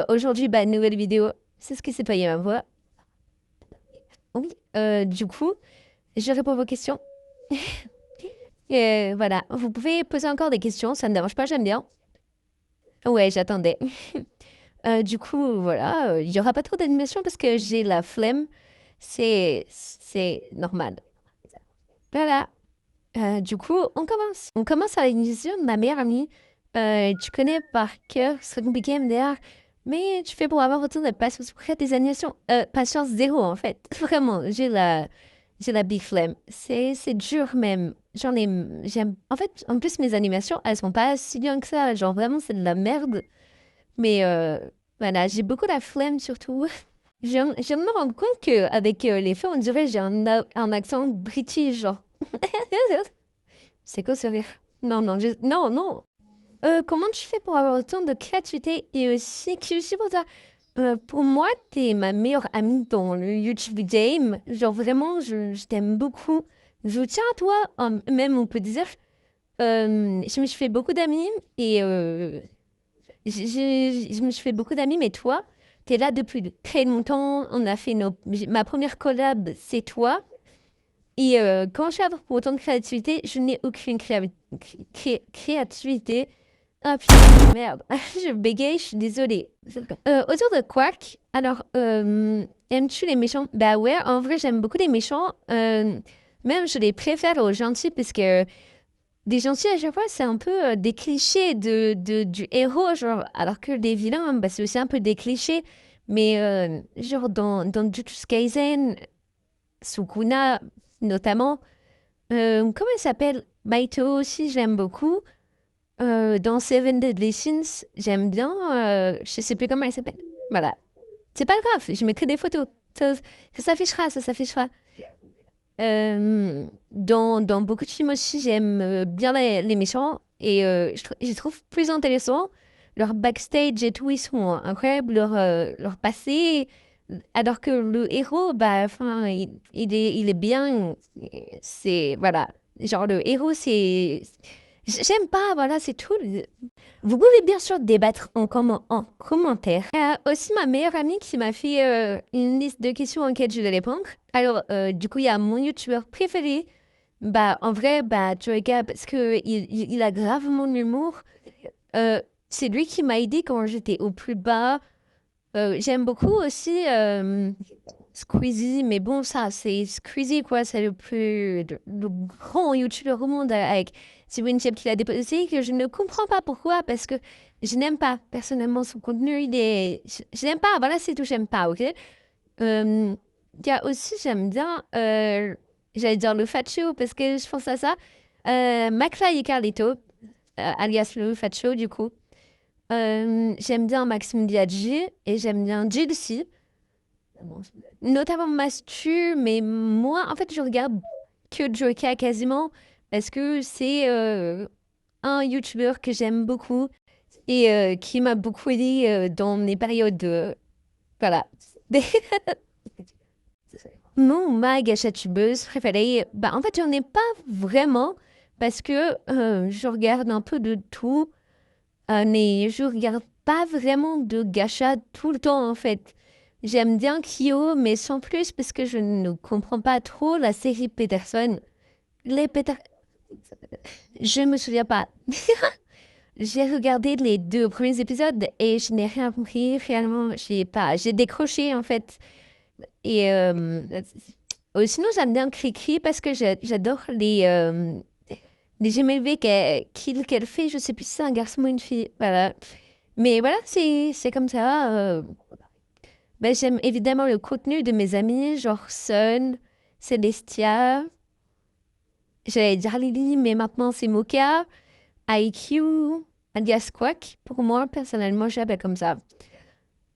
Aujourd'hui, bah, nouvelle vidéo. C'est ce qui s'est payé ma voix. Oui. Du coup, je réponds à vos questions. Et voilà. Vous pouvez poser encore des questions. Ça ne me dérange pas, j'aime bien. Ouais, j'attendais. Du coup, voilà. Il n'y aura pas trop d'animation parce que j'ai la flemme. C'est normal. Voilà. Du coup, on commence. On commence à l'initiation de ma meilleure amie. Tu connais par cœur, ce serait compliqué à me dire. Mais tu fais pour avoir autant de patience pour faire des animations. Patience zéro, en fait. Vraiment, j'ai la big flemme. C'est dur même. J'aime. En fait, en plus, mes animations, elles sont pas si bien que ça. Genre, vraiment, c'est de la merde. Mais voilà, j'ai beaucoup la flemme surtout. Je viens de me rendre compte qu'avec les faits, on dirait que j'ai un accent british, genre. C'est quoi ce rire? Non, non, non, non. Comment tu fais pour avoir autant de créativité et aussi que je suis pour ça? Pour moi, t'es ma meilleure amie dans le YouTube game. Genre vraiment, je t'aime beaucoup. Je tiens à toi, même on peut dire. Je me suis fait beaucoup d'amis et je me suis fait beaucoup d'amis, mais toi, t'es là depuis très longtemps. On a fait ma première collab, c'est toi. Et quand je suis avec pour autant de créativité, je n'ai aucune créativité. Ah putain, merde. Je bégaye, je suis désolée. Autour de Quark, alors, aimes-tu les méchants? Bah ouais, en vrai, j'aime beaucoup les méchants. Même, je les préfère aux gentils parce que des gentils, à chaque fois, c'est un peu des clichés du héros, genre, alors que des vilains, bah, c'est aussi un peu des clichés. Mais genre, dans Jujutsu Kaisen, Sukuna, notamment, comment il s'appelle? Maito aussi, j'aime beaucoup. Dans Seven Deadly Sins, j'aime bien. Je sais plus comment elle s'appelle. Voilà. C'est pas grave, je mets que des photos. Ça s'affichera, ça s'affichera. Dans beaucoup de films aussi, j'aime bien les méchants et je trouve plus intéressant leur backstage et tout. Ils sont incroyables, leur passé. Alors que le héros, bah, enfin, il est bien. C'est, voilà. Genre, le héros, c'est. J'aime pas, voilà, c'est tout. Vous pouvez bien sûr débattre en commentaire. Il y a aussi ma meilleure amie qui m'a fait une liste de questions auxquelles je vais répondre. Alors, du coup, il y a mon youtubeur préféré. Bah, en vrai, bah, Joyka, parce que il a grave mon humour. Euh, c'est lui qui m'a aidé quand j'étais au plus bas. J'aime beaucoup aussi Squeezie, mais bon, ça, c'est Squeezie, quoi. C'est le grand youtubeur au monde avec Steven Chip qui l'a déposé, que je ne comprends pas pourquoi, parce que je n'aime pas, personnellement, son contenu. Je n'aime pas, voilà, c'est tout, j'aime pas, ok? Il y a aussi, j'aime bien, j'allais dire le Fat Show, parce que je pense à ça. McFly et Carlito, alias le Fat Show, du coup. J'aime bien Maxime Biaggi et j'aime bien Jilcy, notamment Mastu, mais moi, en fait, je regarde que Joker quasiment parce que c'est un YouTuber que j'aime beaucoup et qui m'a beaucoup aidé dans mes périodes de... Voilà. Mon ma gâchette préférée, bah, en fait, j'en ai pas vraiment parce que je regarde un peu de tout. Mais je regarde pas vraiment de gacha tout le temps en fait. J'aime bien Kyo, mais sans plus parce que je ne comprends pas trop la série Peterson. Les Peter... Je me souviens pas. J'ai regardé les deux premiers épisodes et je n'ai rien compris. Réellement, j'ai décroché en fait. Et sinon, j'aime bien Cricri parce que j'adore les GMV qu'elle fait. Je sais plus si c'est un garçon ou une fille. Voilà. Mais voilà, c'est comme ça. Ben, j'aime évidemment le contenu de mes amis, genre Sun, Celestia, j'allais dire Lily, mais maintenant c'est Mocha, IQ, alias Quack. Pour moi, personnellement, j'appelle comme ça.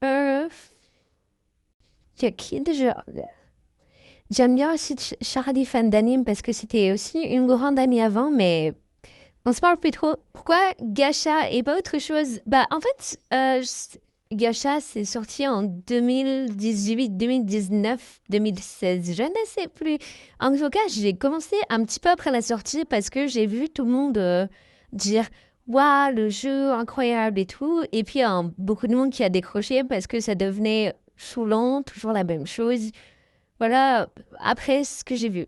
Euh, il y a qui déjà? J'aime bien aussi Charlie fan d'anime parce que c'était aussi une grande amie avant, mais on se parle plus trop. Pourquoi Gacha et pas autre chose? Bah, en fait, Gacha, c'est sorti en 2018, 2019, 2016. Je ne sais plus. En tout cas, j'ai commencé un petit peu après la sortie parce que j'ai vu tout le monde dire waouh, le jeu incroyable et tout. Et puis, beaucoup de monde qui a décroché parce que ça devenait saoulant, toujours la même chose. Voilà, après ce que j'ai vu.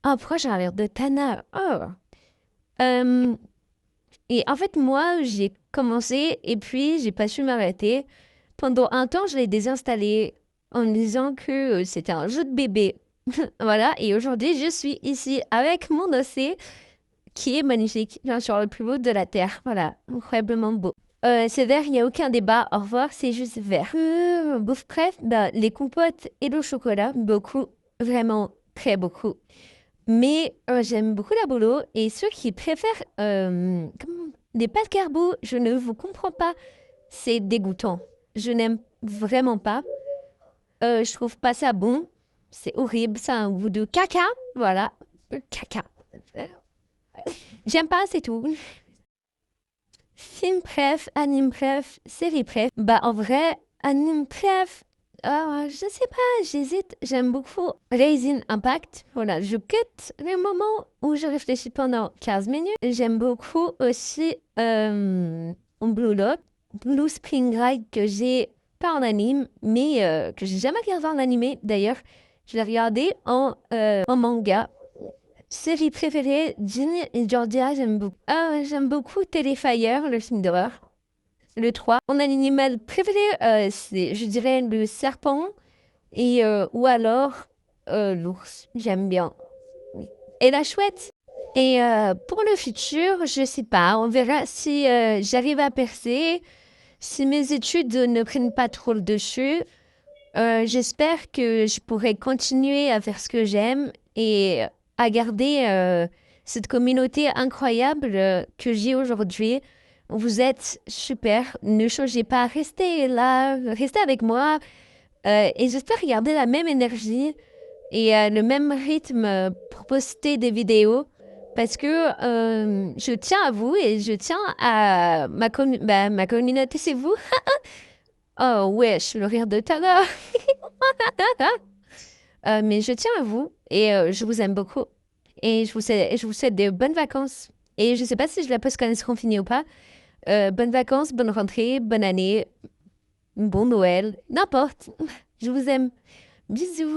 Ah, pourquoi j'ai l'air de Tana? Oh. Euh, et en fait, moi, j'ai commencé et puis j'ai pas su m'arrêter. Pendant un temps, je l'ai désinstallé en me disant que c'était un jeu de bébé. Voilà, et aujourd'hui, je suis ici avec mon dossier qui est magnifique, bien sûr, le plus beau de la Terre. Voilà, incroyablement beau. C'est vert, il n'y a aucun débat. Au revoir, c'est juste vert. Bouffe bref, bah, les compotes et le chocolat, beaucoup, vraiment très beaucoup. Mais j'aime beaucoup la bolo et ceux qui préfèrent les pâtes carbo, je ne vous comprends pas. C'est dégoûtant. Je n'aime vraiment pas. Je trouve pas ça bon. C'est horrible. Ça a un goût de caca. Voilà. Caca. J'aime pas, c'est tout. Film préf, anime préf, série préf. Bah, en vrai, anime préf, je sais pas, j'hésite. J'aime beaucoup Raisin Impact. Voilà, je quitte le moment où je réfléchis pendant 15 minutes. J'aime beaucoup aussi Blue Lock, Blue Spring Ride que j'ai pas en anime, mais que j'ai jamais regardé en animé. D'ailleurs, je l'ai regardé en manga. Série préférée, Ginny et Georgia, j'aime beaucoup. J'aime beaucoup Terrifier, le film d'horreur. Le 3. Mon animal préféré, c'est, je dirais, le serpent et ou alors l'ours. J'aime bien. Oui. Et la chouette. Et pour le futur, je sais pas, on verra si j'arrive à percer, si mes études ne prennent pas trop le dessus. J'espère que je pourrai continuer à faire ce que j'aime et à garder cette communauté incroyable que j'ai aujourd'hui. Vous êtes super. Ne changez pas. Restez là. Restez avec moi. Et j'espère garder la même énergie et le même rythme pour poster des vidéos. Parce que je tiens à vous et je tiens à ma communauté, c'est vous. Oh, wesh, le rire de tout à l'heure. Mais je tiens à vous et je vous aime beaucoup. Et je vous souhaite de bonnes vacances. Et je ne sais pas si je la poste quand elles seront finies ou pas. Bonnes vacances, bonne rentrée, bonne année, bon Noël, n'importe. Je vous aime. Bisous.